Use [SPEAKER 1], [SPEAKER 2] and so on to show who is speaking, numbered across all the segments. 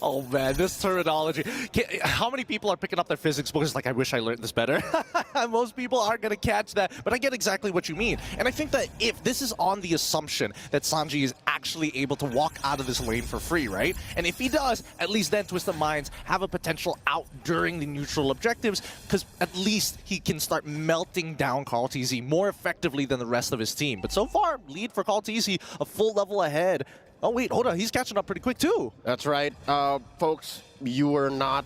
[SPEAKER 1] Oh man, this terminology. How many people are picking up their physics books like, I wish I learned this better? Most people aren't going to catch that, but I get exactly what you mean. And I think that if this is on the assumption that Sanji is actually able to walk out of this lane for free, right? And if he does, at least then Twisted Minds have a potential out during the neutral objectives, because at least he can start melting down Carl TZ more effectively than the rest of his team. But so far, lead for Carl TZ, a full level ahead. Oh wait, hold on, he's catching up pretty quick too.
[SPEAKER 2] That's right. Folks, you were not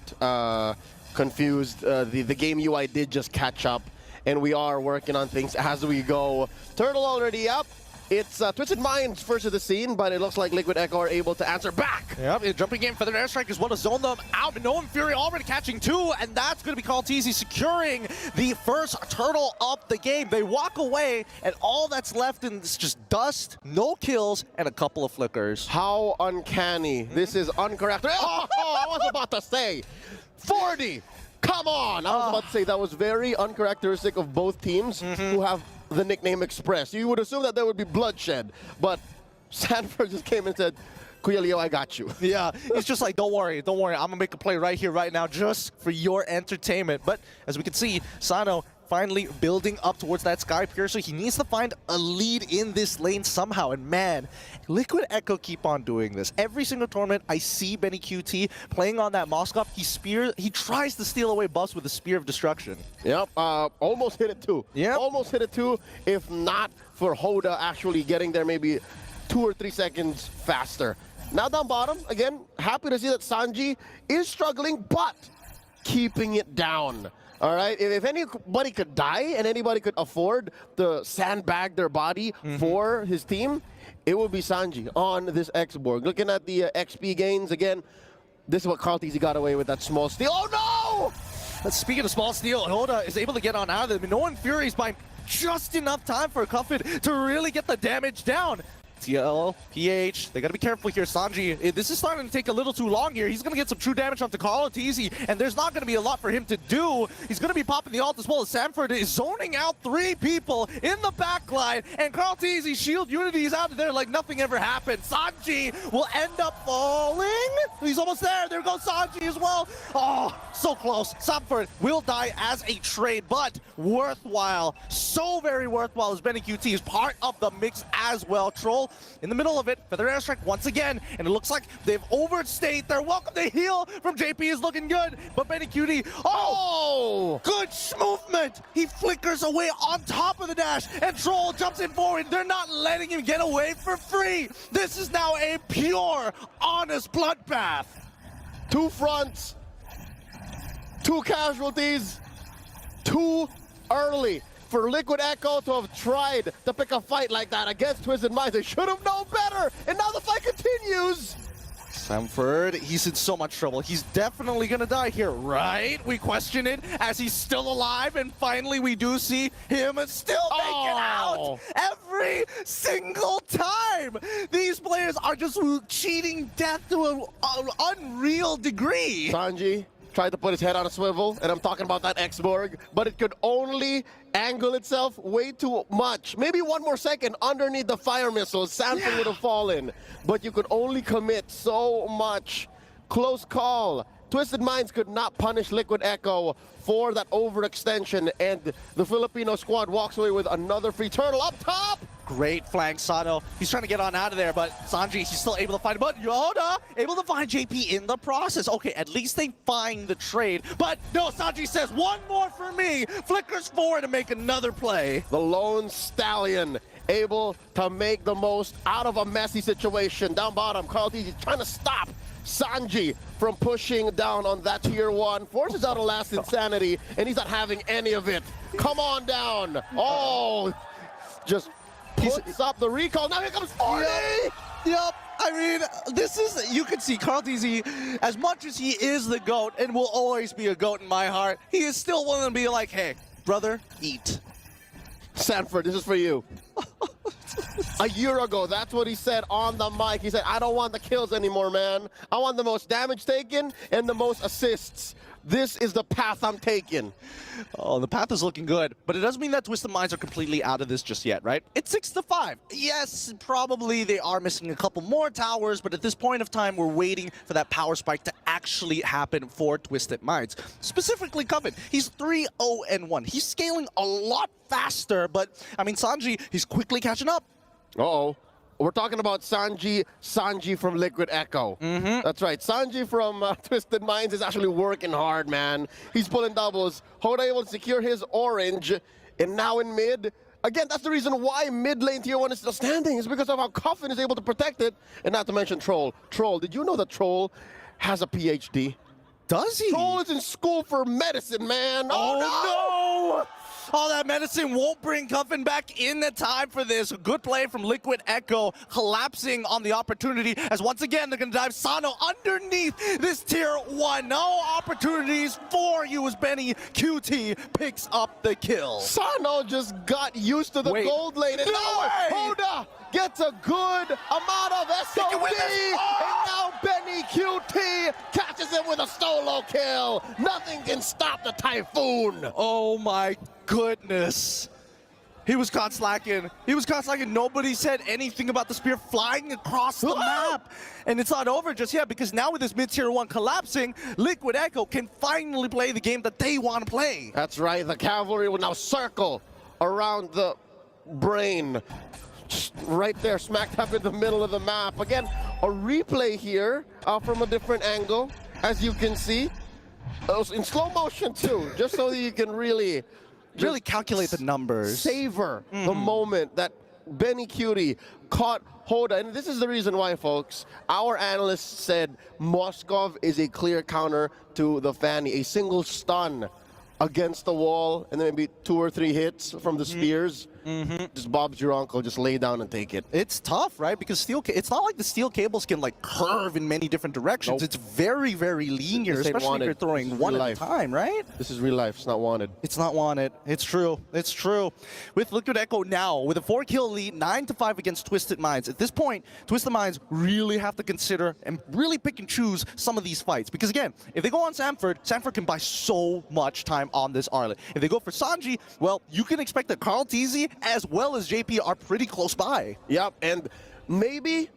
[SPEAKER 2] confused. The game UI did just catch up, and we are working on things as we go. Turtle already up. It's Twisted Minds first of the scene, but it looks like Liquid Echo are able to answer back.
[SPEAKER 1] Yep, jumping in for their airstrike as well to zone them out. But Noam Fury already catching two, and that's going to be Carl TZ securing the first turtle of the game. They walk away, and all that's left is just dust, no kills, and a couple of flickers.
[SPEAKER 2] How uncanny. This is uncharacteristic. Oh, I was about to say 40. Come on. I was about to say that was very uncharacteristic of both teams who have the nickname Express. You would assume that there would be bloodshed, but Sanford just came and said, Kuya Leo, I got you.
[SPEAKER 1] Yeah, he's just like, don't worry, I'm gonna make a play right here, right now, just for your entertainment. But as we can see, Sano finally building up towards that Sky Piercer. He needs to find a lead in this lane somehow, and man, Liquid Echo keep on doing this. Every single tournament, I see Benny QT playing on that Moskov. He tries to steal away buffs with the Spear of Destruction.
[SPEAKER 2] Yep, almost hit it too.
[SPEAKER 1] Yep.
[SPEAKER 2] Almost hit it too, if not for Hoda actually getting there maybe 2 or 3 seconds faster. Now down bottom, again, happy to see that Sanji is struggling, but keeping it down. All right, if anybody could die and anybody could afford to sandbag their body for his team, it would be Sanji on this X-Borg. Looking at the XP gains, again, this is what Carl TZ got away with, that small steal. Oh no!
[SPEAKER 1] Speaking of small steal, Hoda is able to get on out of it. Noam Fury is buying just enough time for Cuffit to really get the damage down. TL, PH, they gotta be careful here. Sanji, this is starting to take a little too long here. He's gonna get some true damage onto Carl TZ, and there's not gonna be a lot for him to do. He's gonna be popping the ult as well as Sanford is zoning out 3 people in the backline, and Carl TZ shield Unity is out of there like nothing ever happened. Sanji will end up falling. He's almost there. There goes Sanji as well. Oh, so close. Sanford will die as a trade, but worthwhile. So very worthwhile as Benny QT is part of the mix as well. Troll in the middle of it for their airstrike once again, and it looks like they've overstayed their welcome. The heal from JP is looking good, but Benny QT, oh, good movement. He flickers away on top of the dash, and Troll jumps in forward. They're not letting him get away for free. This is now a pure, honest bloodbath.
[SPEAKER 2] 2 fronts, 2 casualties, too early. For Liquid Echo to have tried to pick a fight like that against Twisted Minds, they should have known better, and now the fight continues.
[SPEAKER 1] Sanford, he's in so much trouble. He's definitely gonna die here, right? We question it as he's still alive, and finally we do see him still make it out every single time. These players are just cheating death to an unreal degree.
[SPEAKER 2] Sanji tried to put his head on a swivel, and I'm talking about that X-Borg, but it could only angle itself way too much. Maybe 1 more second underneath the fire missiles, Sanford would have fallen. But you could only commit so much. Close call. Twisted Minds could not punish Liquid Echo for that overextension, and the Filipino squad walks away with another free turtle up top.
[SPEAKER 1] Great flank, Sano. He's trying to get on out of there, but Sanji, he's still able to find him. But Yoda, able to find JP in the process. Okay, at least they find the trade. But no, Sanji says, 1 more for me. Flickers forward to make another play.
[SPEAKER 2] The lone stallion able to make the most out of a messy situation. Down bottom, Carl TZ trying to stop Sanji from pushing down on that tier 1. Forces out a last insanity, and he's not having any of it. Come on down. Oh, just puts up the recall. Now here comes 40.
[SPEAKER 1] Yep. I mean, this is, you can see Carl TZ, as much as he is the GOAT and will always be a GOAT in my heart, he is still willing to be like, hey, brother, eat.
[SPEAKER 2] Sanford, this is for you. A year ago, that's what he said on the mic. He said, I don't want the kills anymore, man. I want the most damage taken and the most assists. this is the path I'm taking.
[SPEAKER 1] Oh, the path is looking good, but it doesn't mean that Twisted Minds are completely out of this just yet, right? It's 6-5. Yes, probably they are missing a couple more towers, but at this point of time, we're waiting for that power spike to actually happen for Twisted Minds. Specifically, Coven, he's 3-0-1. He's scaling a lot faster, but, I mean, Sanji, he's quickly catching up.
[SPEAKER 2] Uh-oh. We're talking about Sanji from Liquid Echo. That's right. Sanji from Twisted Minds is actually working hard, man. He's pulling doubles. Hoda able to secure his orange. And now in mid, again, that's the reason why mid lane tier 1 is still standing. Is because of how Coffin is able to protect it. And not to mention Troll. Troll, did you know that Troll has a PhD?
[SPEAKER 1] Does he?
[SPEAKER 2] Troll is in school for medicine, man.
[SPEAKER 1] Oh, no! All that medicine won't bring Coven back in the time for this. Good play from Liquid Echo, collapsing on the opportunity as once again they're going to dive Sano underneath this tier 1. No opportunities for you as Benny QT picks up the kill.
[SPEAKER 2] Sano just got used to the gold lane. And now Hoda gets a good amount of SOD. And now Benny QT catches him with a solo kill. Nothing can stop the Typhoon.
[SPEAKER 1] Oh my goodness. He was caught slacking. He was caught slacking. Nobody said anything about the spear flying across the map. And it's not over just yet because now with this mid-tier 1 collapsing, Liquid Echo can finally play the game that they want to play.
[SPEAKER 2] That's right. The cavalry will now circle around the brain. Just right there, smack dab in the middle of the map. Again, a replay here from a different angle, as you can see. In slow motion too, just so that you can really
[SPEAKER 1] calculate the numbers.
[SPEAKER 2] Savor the moment that Benny Cutie caught Hoda. And this is the reason why, folks. Our analysts said Moskov is a clear counter to the Fanny. A single stun against the wall and then maybe 2 or 3 hits from the spears. Just Bob's your uncle, just lay down and take it.
[SPEAKER 1] It's tough, right? Because it's not like the steel cables can like curve in many different directions. It's very, very linear, especially if you're throwing one at a time, right?
[SPEAKER 2] This is real life. It's not wanted.
[SPEAKER 1] It's not wanted. It's true. It's true. With Liquid Echo now, with a 4-kill lead, 9-5 against Twisted Minds. At this point, Twisted Minds really have to consider and really pick and choose some of these fights. Because again, if they go on Sanford, Sanford can buy so much time on this Arlet. If they go for Sanji, well, you can expect that Carl Teasy as well as JP are pretty close by.
[SPEAKER 2] Yep, and maybe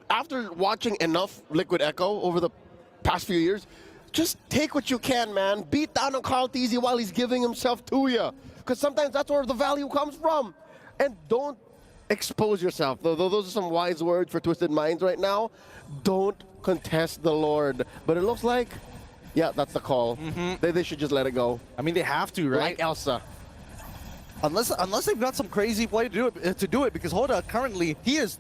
[SPEAKER 2] after watching enough Liquid Echo over the past few years, just take what you can, man. Beat down on Carl Teasy while he's giving himself to you. Because sometimes that's where the value comes from. And don't expose yourself. Those are some wise words for Twisted Minds right now. Don't contest the Lord. But it looks like, yeah, that's the call. They should just let it go.
[SPEAKER 1] I mean, they have to, right?
[SPEAKER 2] Like Elsa.
[SPEAKER 1] Unless they've got some crazy play to do it, because Hoda currently, he is,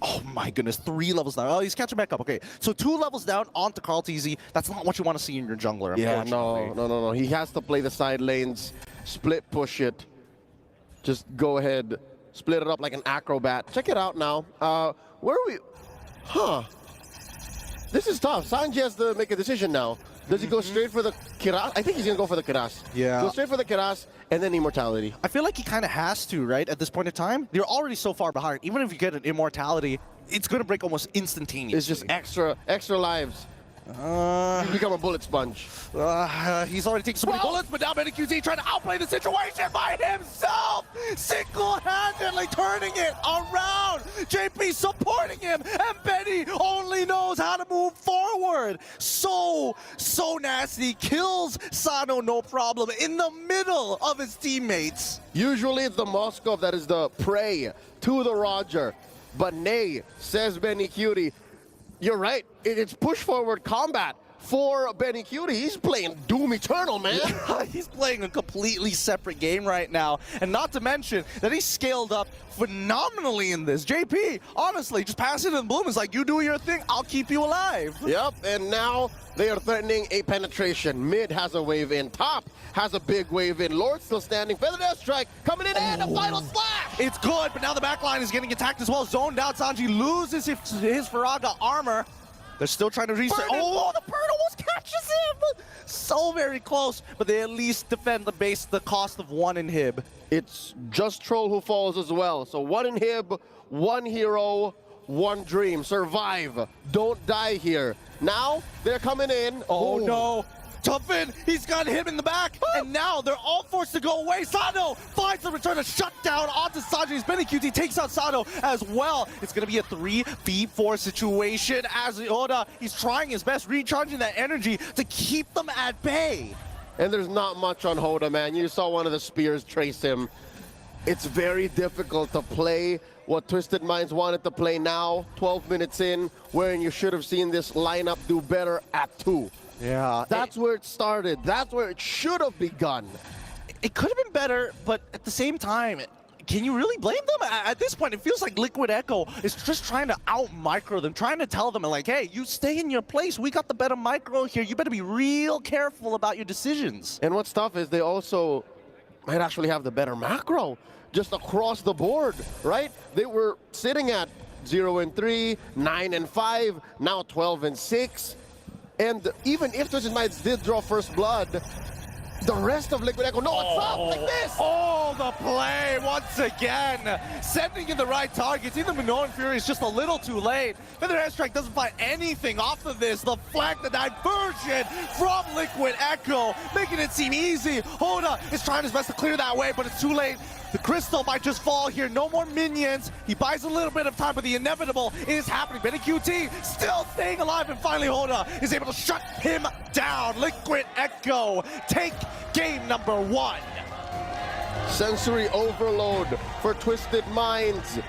[SPEAKER 1] oh my goodness, 3 levels down. Oh, he's catching back up. Okay, so 2 levels down onto Carl Teasy. That's not what you want to see in your jungler,
[SPEAKER 2] yeah, no. He has to play the side lanes, split push it. Just go ahead, split it up like an acrobat. Check it out now. Where are we? Huh. This is tough. Sanji has to make a decision now. Does he go straight for the Kiras? I think he's going to go for the Kiras.
[SPEAKER 1] Yeah.
[SPEAKER 2] Go straight for the Kiras and then Immortality.
[SPEAKER 1] I feel like he kind of has to, right? At this point in time, they're already so far behind. Even if you get an Immortality, it's going to break almost instantaneously.
[SPEAKER 2] It's just extra lives. You become a bullet sponge.
[SPEAKER 1] He's already taken so many bullets, but now Benny QT trying to outplay the situation by himself! Single-handedly turning it around! JP supporting him, and Benny only knows how to move forward! So nasty. Kills Sano, no problem, in the middle of his teammates.
[SPEAKER 2] Usually it's the Moskov that is the prey to the Roger. But nay, says Benny Cutie. You're right. It's push-forward combat for Benny Cutie. He's playing Doom Eternal, man.
[SPEAKER 1] He's playing a completely separate game right now. And not to mention that he's scaled up phenomenally in this. JP, honestly, just pass it in bloom. It's like, you do your thing, I'll keep you alive.
[SPEAKER 2] Yep, and now they are threatening a penetration. Mid has a wave in. Top has a big wave in. Lord still standing. Feather Death Strike coming in and a final slash.
[SPEAKER 1] It's good, but now the backline is getting attacked as well. Zoned out, Sanji loses his Faraga armor. They're still trying to reset. Oh, the bird almost catches him! So very close, but they at least defend the base, the cost of 1 inhib.
[SPEAKER 2] It's just Troll who falls as well. So 1 inhib, 1 hero, one dream: survive. Don't die here. Now they're coming in.
[SPEAKER 1] Oh
[SPEAKER 2] Ooh.
[SPEAKER 1] no! Tuffin, he's got him in the back, and now they're all forced to go away. Sano finds the return to shut down onto Sanji's BennyQt, takes out Sano as well. It's going to be a 3v4 situation as Oda, he's trying his best, recharging that energy to keep them at bay.
[SPEAKER 2] And there's not much on Hoda, man. You saw one of the spears trace him. It's very difficult to play what Twisted Minds wanted to play now, 12 minutes in, wherein you should have seen this lineup do better at 2.
[SPEAKER 1] Yeah,
[SPEAKER 2] That's where it started. That's where it should have begun.
[SPEAKER 1] it could have been better, but at the same time, can you really blame them? At this point, it feels like Liquid Echo is just trying to out-micro them, trying to tell them, like, hey, you stay in your place. We got the better micro here. You better be real careful about your decisions.
[SPEAKER 2] And what's tough is they also might actually have the better macro just across the board, right? They were sitting at 0-3, 9-5, now 12-6. And even if Twisted Minds did draw first blood, the rest of Liquid Echo, no, what's up like this?
[SPEAKER 1] Oh, the play once again. Sending in the right targets. Even Minoan Fury is just a little too late. Feather Airstrike doesn't find anything off of this. The flank, the diversion from Liquid Echo, making it seem easy. Hoda is trying his best to clear that way, but it's too late. The crystal might just fall here. No more minions. He buys a little bit of time, but the inevitable is happening. BennyQt still staying alive, and finally Hoda is able to shut him down. Liquid Echo take game number 1.
[SPEAKER 2] Sensory overload for Twisted Minds.